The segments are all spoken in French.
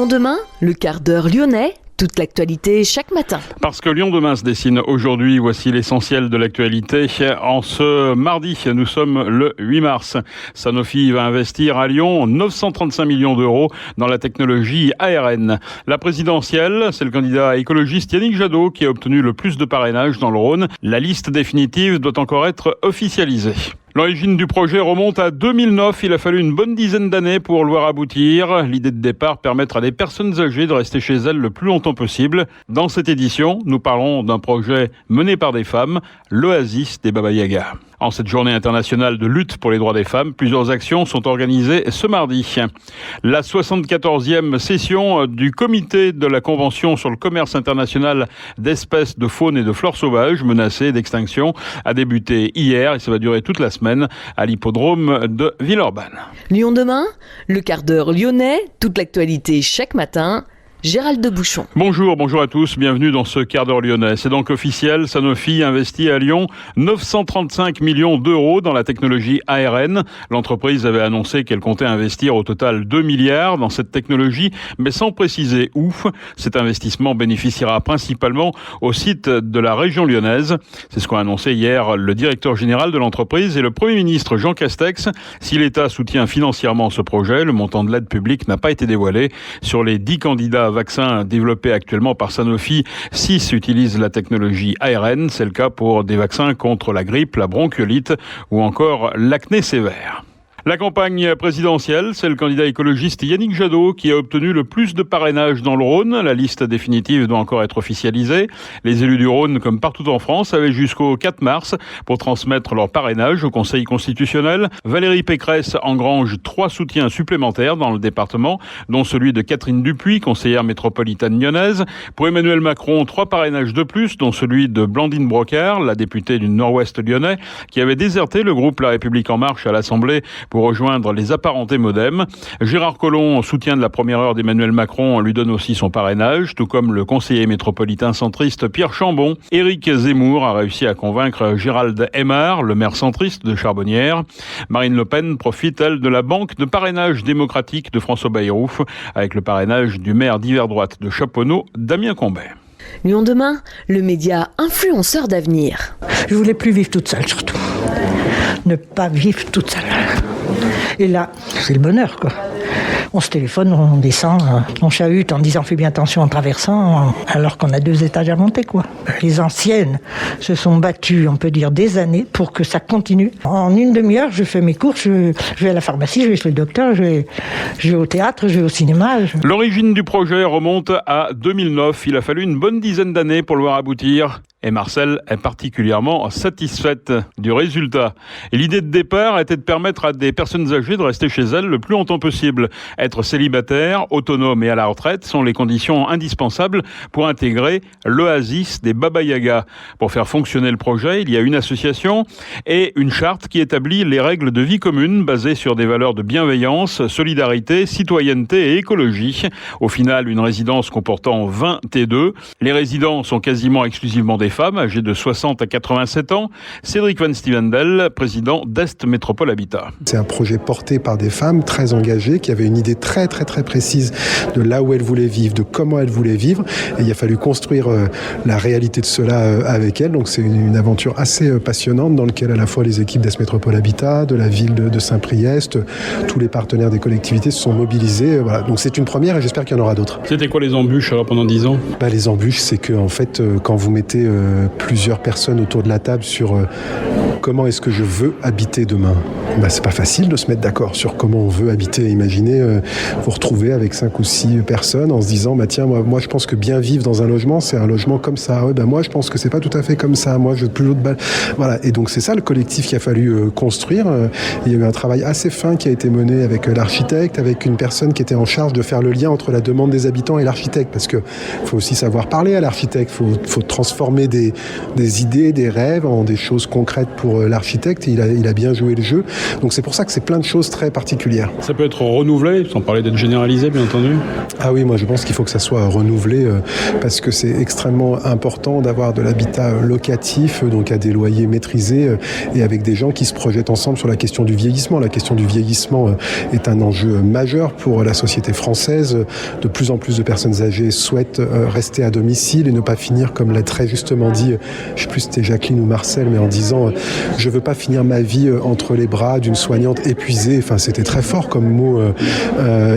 Lyon demain, le quart d'heure lyonnais, toute l'actualité chaque matin. Parce que Lyon demain se dessine aujourd'hui, voici l'essentiel de l'actualité. En ce mardi, nous sommes le 8 mars. Sanofi va investir à Lyon 935 millions d'euros dans la technologie ARN. La présidentielle, c'est le candidat écologiste Yannick Jadot qui a obtenu le plus de parrainage dans le Rhône. La liste définitive doit encore être officialisée. L'origine du projet remonte à 2009. Il a fallu une bonne dizaine d'années pour le voir aboutir. L'idée de départ, permettre à des personnes âgées de rester chez elles le plus longtemps possible. Dans cette édition, nous parlons d'un projet mené par des femmes, l'Oasis des Baba Yaga. En cette journée internationale de lutte pour les droits des femmes, plusieurs actions sont organisées ce mardi. La 74e session du comité de la Convention sur le commerce international d'espèces de faune et de flore sauvages menacées d'extinction a débuté hier et ça va durer toute la semaine à l'hippodrome de Villeurbanne. Lyon demain, le quart d'heure lyonnais, toute l'actualité chaque matin. Gérald de Bouchon. Bonjour à tous, bienvenue dans ce quart d'heure lyonnais. C'est donc officiel, Sanofi investit à Lyon 935 millions d'euros dans la technologie ARN. L'entreprise avait annoncé qu'elle comptait investir au total 2 milliards dans cette technologie, mais sans préciser où. Cet investissement bénéficiera principalement au site de la région lyonnaise. C'est ce qu'a annoncé hier le directeur général de l'entreprise et le Premier ministre Jean Castex. Si l'État soutient financièrement ce projet, le montant de l'aide publique n'a pas été dévoilé. Sur les 10 candidats vaccins développés actuellement par Sanofi, 6 utilisent la technologie ARN. C'est le cas pour des vaccins contre la grippe, la bronchiolite ou encore l'acné sévère. La campagne présidentielle, c'est le candidat écologiste Yannick Jadot qui a obtenu le plus de parrainage dans le Rhône. La liste définitive doit encore être officialisée. Les élus du Rhône, comme partout en France, avaient jusqu'au 4 mars pour transmettre leur parrainage au Conseil constitutionnel. Valérie Pécresse engrange 3 soutiens supplémentaires dans le département, dont celui de Catherine Dupuis, conseillère métropolitaine lyonnaise. Pour Emmanuel Macron, 3 parrainages de plus, dont celui de Blandine Brocard, la députée du Nord-Ouest lyonnais, qui avait déserté le groupe La République En Marche à l'Assemblée pour rejoindre les apparentés Modem. Gérard Collomb, soutien de la première heure d'Emmanuel Macron, lui donne aussi son parrainage, tout comme le conseiller métropolitain centriste Pierre Chambon. Éric Zemmour a réussi à convaincre Gérald Aymar, le maire centriste de Charbonnières. Marine Le Pen profite, elle, de la banque de parrainage démocratique de François Bayrou, avec le parrainage du maire d'hiver droite de Chaponneau, Damien Combet. Lyon demain, le média influenceur d'avenir. Je voulais plus vivre toute seule, surtout. Ne pas vivre toute seule. Et là, c'est le bonheur, quoi. On se téléphone, on descend, on chahute en disant « fais bien attention en traversant », alors qu'on a 2 étages à monter, quoi. Les anciennes se sont battues, on peut dire, des années pour que ça continue. En une demi-heure, je fais mes courses, je vais à la pharmacie, je vais chez le docteur, je vais au théâtre, je vais au cinéma. L'origine du projet remonte à 2009. Il a fallu une bonne dizaine d'années pour le voir aboutir. Et Marcel est particulièrement satisfaite du résultat. Et l'idée de départ était de permettre à des personnes âgées de rester chez elles le plus longtemps possible. Être célibataire, autonome et à la retraite sont les conditions indispensables pour intégrer l'Oasis des Baba Yaga. Pour faire fonctionner le projet, il y a une association et une charte qui établit les règles de vie commune basées sur des valeurs de bienveillance, solidarité, citoyenneté et écologie. Au final, une résidence comportant 20 T2. Les résidents sont quasiment exclusivement des femmes âgées de 60 à 87 ans. Cédric Van Stevendel, président d'Est Métropole Habitat. C'est un projet porté par des femmes très engagées qui avaient une idée très précise de là où elles voulaient vivre, de comment elles voulaient vivre. Et il a fallu construire la réalité de cela avec elles. Donc c'est une aventure assez passionnante dans laquelle à la fois les équipes d'Est Métropole Habitat, de la ville de Saint-Priest, tous les partenaires des collectivités se sont mobilisés. Voilà. Donc c'est une première et j'espère qu'il y en aura d'autres. C'était quoi les embûches alors pendant 10 ans ? Les embûches, c'est que en fait, quand vous mettez plusieurs personnes autour de la table sur comment est-ce que je veux habiter demain, c'est pas facile de se mettre d'accord sur comment on veut habiter. Imaginez vous retrouver avec 5 ou 6 personnes en se disant tiens, moi je pense que bien vivre dans un logement, c'est un logement comme ça. Moi je pense que c'est pas tout à fait comme ça. Moi je veux plus l'autre balle. Voilà. Et donc c'est ça le collectif qu'il a fallu construire. Il y a eu un travail assez fin qui a été mené avec l'architecte, avec une personne qui était en charge de faire le lien entre la demande des habitants et l'architecte, parce que faut aussi savoir parler à l'architecte. Faut transformer des idées, des rêves en des choses concrètes pour l'architecte. Et il a bien joué le jeu. Donc c'est pour ça que c'est plein de choses très particulières. Ça peut être renouvelé, sans parler d'être généralisé, bien entendu. Ah oui, moi je pense qu'il faut que ça soit renouvelé parce que c'est extrêmement important d'avoir de l'habitat locatif, donc à des loyers maîtrisés et avec des gens qui se projettent ensemble sur la question du vieillissement. La question du vieillissement est un enjeu majeur pour la société française. De plus en plus de personnes âgées souhaitent rester à domicile et ne pas finir, comme l'a très justement dit, je ne sais plus si c'était Jacqueline ou Marcel, mais en disant « je ne veux pas finir ma vie entre les bras d'une soignante épuisée ». Enfin, c'était très fort comme mot.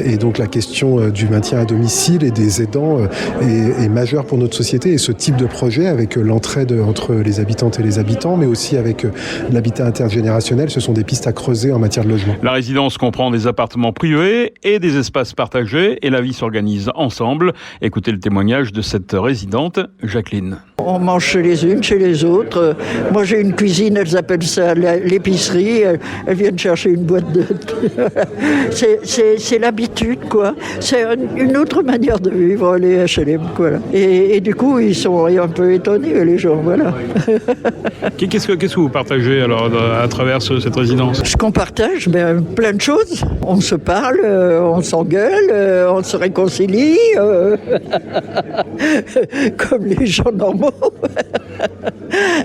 Et donc la question du maintien à domicile et des aidants est majeure pour notre société. Et ce type de projet, avec l'entraide entre les habitantes et les habitants, mais aussi avec l'habitat intergénérationnel, ce sont des pistes à creuser en matière de logement. La résidence comprend des appartements privés et des espaces partagés et la vie s'organise ensemble. Écoutez le témoignage de cette résidente, Jacqueline. On mange chez les unes, chez les autres. Moi, j'ai une cuisine, elles appellent ça l'épicerie. Elles viennent chercher une boîte de... c'est l'habitude, quoi. C'est une autre manière de vivre, les HLM, quoi. Et du coup, ils sont un peu étonnés, les gens, voilà. Qu'est-ce que vous partagez, alors, à travers cette résidence ? Ce qu'on partage, plein de choses. On se parle, on s'engueule, on se réconcilie, comme les gens normaux.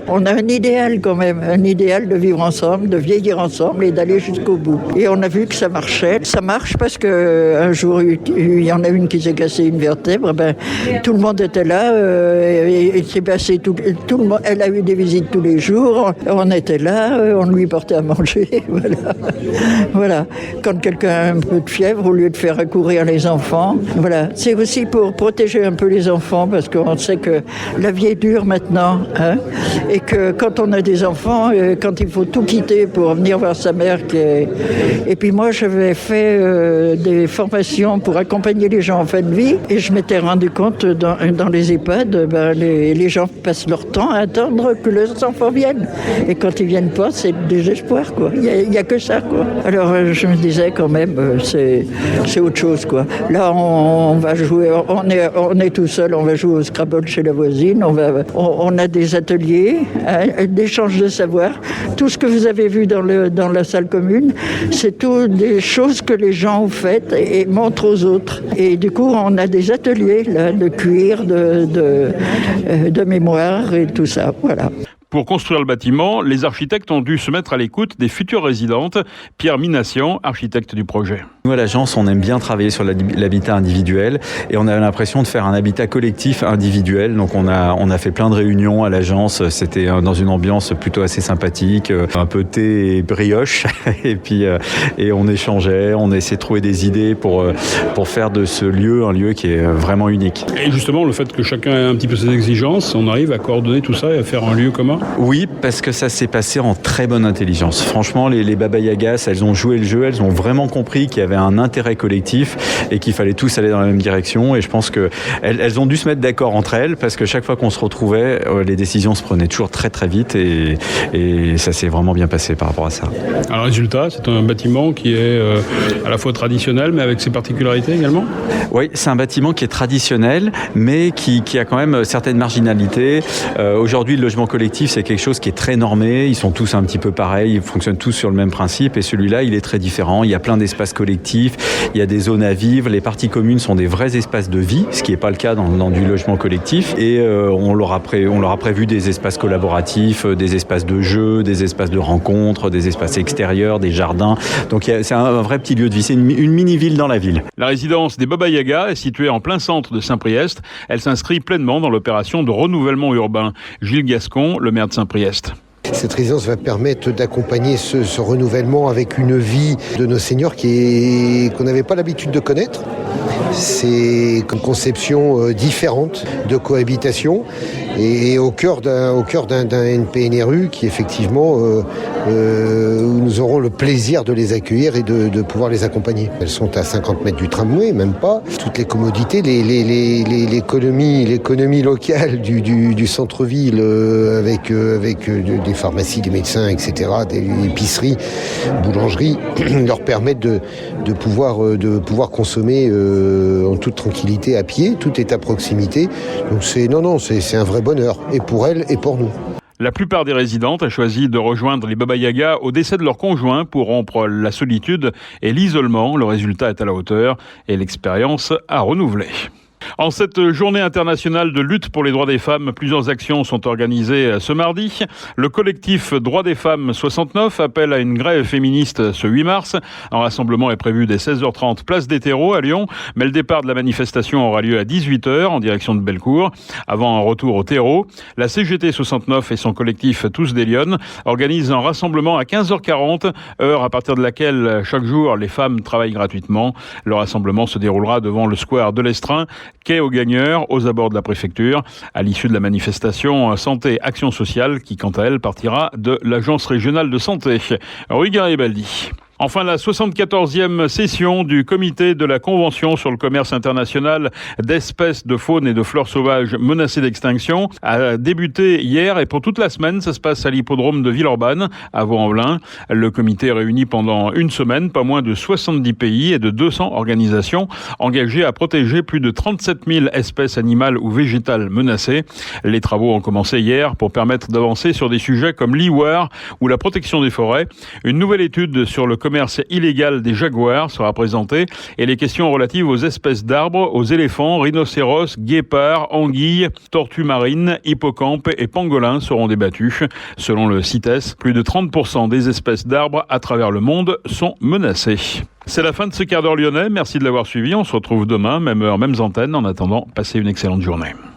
On a un idéal quand même, un idéal de vivre ensemble, de vieillir ensemble et d'aller jusqu'au bout. Et on a vu que ça marchait. Ça marche parce qu'un jour, il y en a une qui s'est cassée une vertèbre. Tout le monde était là. Il s'est passé tout le monde. Elle a eu des visites tous les jours. On était là, on lui portait à manger. Voilà. Quand quelqu'un a un peu de fièvre, au lieu de faire accourir les enfants, voilà. C'est aussi pour protéger un peu les enfants parce qu'on sait que la vie est dure maintenant, hein, et que quand on a des enfants, quand il faut tout quitter pour venir voir sa mère, et puis moi j'avais fait des formations pour accompagner les gens en fin de vie, et je m'étais rendu compte dans les EHPAD, les gens passent leur temps à attendre que leurs enfants viennent, et quand ils viennent pas, c'est le désespoir, quoi. Il y a que ça, quoi. Alors je me disais quand même, c'est autre chose, quoi. Là on va jouer, on est tout seul, on va jouer au Scrabble chez la voisine. On a des ateliers, d'échange de savoir. Tout ce que vous avez vu dans la salle commune, c'est tout des choses que les gens ont faites et montrent aux autres. Et du coup, on a des ateliers là, de cuir, de mémoire et tout ça. Voilà. Pour construire le bâtiment, les architectes ont dû se mettre à l'écoute des futures résidentes. Pierre Minassian, architecte du projet. Nous, à l'agence, on aime bien travailler sur l'habitat individuel et on a l'impression de faire un habitat collectif individuel. Donc, on a fait plein de réunions à l'agence. C'était dans une ambiance plutôt assez sympathique, un peu thé et brioche. Et puis, et on échangeait, on essayait de trouver des idées pour faire de ce lieu un lieu qui est vraiment unique. Et justement, le fait que chacun ait un petit peu ses exigences, on arrive à coordonner tout ça et à faire un lieu commun ? Oui, parce que ça s'est passé en très bonne intelligence. Franchement, les Baba Yagas, elles ont joué le jeu, elles ont vraiment compris qu'il y avait un intérêt collectif et qu'il fallait tous aller dans la même direction. Et je pense qu'elles ont dû se mettre d'accord entre elles parce que chaque fois qu'on se retrouvait, les décisions se prenaient toujours très très vite et ça s'est vraiment bien passé par rapport à ça. Alors, résultat, c'est un bâtiment qui est à la fois traditionnel mais avec ses particularités également ? Oui, c'est un bâtiment qui est traditionnel mais qui a quand même certaines marginalités. Aujourd'hui, le logement collectif, c'est quelque chose qui est très normé, ils sont tous un petit peu pareils, ils fonctionnent tous sur le même principe et celui-là, il est très différent. Il y a plein d'espaces collectifs, il y a des zones à vivre, les parties communes sont des vrais espaces de vie, ce qui n'est pas le cas dans du logement collectif et on leur a prévu des espaces collaboratifs, des espaces de jeu, des espaces de rencontres, des espaces extérieurs, des jardins. Donc c'est un vrai petit lieu de vie, c'est une mini-ville dans la ville. La résidence des Baba Yaga est située en plein centre de Saint-Priest. Elle s'inscrit pleinement dans l'opération de renouvellement urbain. Gilles Gascon, le maire de Saint-Priest. Cette résidence va permettre d'accompagner ce renouvellement avec une vie de nos seniors qu'on n'avait pas l'habitude de connaître. C'est une conception différente de cohabitation et au cœur d'un NPNRU qui effectivement où nous aurons le plaisir de les accueillir et de pouvoir les accompagner. Elles sont à 50 mètres du tramway, même pas. Toutes les commodités, l'économie locale du centre-ville avec des pharmacies, des médecins, etc., des épiceries, boulangeries, leur permettent de pouvoir consommer en toute tranquillité à pied. Tout est à proximité. Donc c'est un vrai bonheur, et pour elles et pour nous. La plupart des résidentes a choisi de rejoindre les Baba Yaga au décès de leur conjoint pour rompre la solitude et l'isolement. Le résultat est à la hauteur et l'expérience a renouvelé. En cette journée internationale de lutte pour les droits des femmes, plusieurs actions sont organisées ce mardi. Le collectif Droits des femmes 69 appelle à une grève féministe ce 8 mars. Un rassemblement est prévu dès 16h30 place des Terreaux à Lyon, mais le départ de la manifestation aura lieu à 18h en direction de Bellecour. Avant un retour au Terreaux, la CGT 69 et son collectif Tous des Lyonnes organisent un rassemblement à 15h40, heure à partir de laquelle chaque jour les femmes travaillent gratuitement. Le rassemblement se déroulera devant le square de l'Estrin, quai aux Gagneurs, aux abords de la préfecture, à l'issue de la manifestation Santé Action Sociale, qui quant à elle partira de l'Agence régionale de santé. Rue Garibaldi. Enfin, la 74e session du comité de la Convention sur le commerce international d'espèces de faune et de flore sauvages menacées d'extinction a débuté hier et pour toute la semaine, ça se passe à l'hippodrome de Villeurbanne, à Vaux-en-Velin. Le comité réunit pendant une semaine pas moins de 70 pays et de 200 organisations engagées à protéger plus de 37 000 espèces animales ou végétales menacées. Les travaux ont commencé hier pour permettre d'avancer sur des sujets comme l'ivoire ou la protection des forêts. Une nouvelle étude sur le commerce illégal des jaguars sera présenté et les questions relatives aux espèces d'arbres, aux éléphants, rhinocéros, guépards, anguilles, tortues marines, hippocampes et pangolins seront débattues. Selon le CITES, plus de 30% des espèces d'arbres à travers le monde sont menacées. C'est la fin de ce quart d'heure lyonnais. Merci de l'avoir suivi. On se retrouve demain, même heure, mêmes antennes. En attendant, passez une excellente journée.